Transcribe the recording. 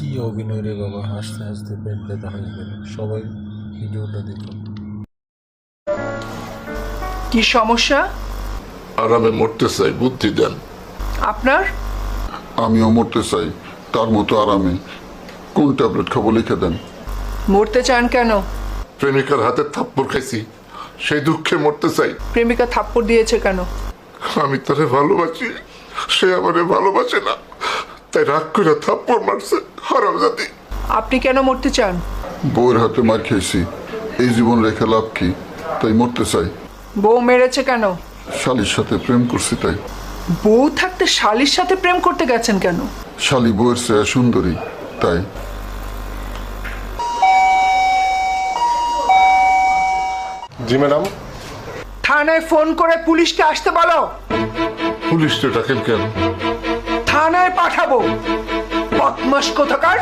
কি অভিনয় রে বাবা, হাসতে হাসতে পেট ব্যথা হয়ে গেল। সবাই ভিডিওটা দেখুন। কি সমস্যা? আরামে মরতে চাই, বুদ্ধি দেন। আপনার? আমিও মরতে চাই তার মতো আরামে। কোন ট্যাবলেট খাবো লিখে দেন। মরতে চান কেন? প্রেমিকার হাতে থাপ্পড় খাইছি, সেই দুঃখে মরতে চাই। প্রেমিকা থাপ্পড় দিয়েছে কেন? আমি তারে ভালোবাসি, সে আমারে ভালোবাসে না, তাই রাগ করে থাপ্পড় মারছে। হারামজাদি। আপনি কেন মরতে চান? বউয়ের হাতে মার খেয়েছি, এই জীবন রেখে লাভ কি, তাই মরতে চাই। বউ মেরেছে কেন? শালির সাথে প্রেম করছি তাই। বউ থাকতে শালির সাথে প্রেম করতে গেছেন কেন? শালি বউয়ের চেয়ে সুন্দরী তাই। জি ম্যাডাম। থানায় ফোন করে পুলিশকে আসতে বলো। পুলিশকে ডাকেন কেন? থানায় পাঠাবো। বদমাশ কোথাকার।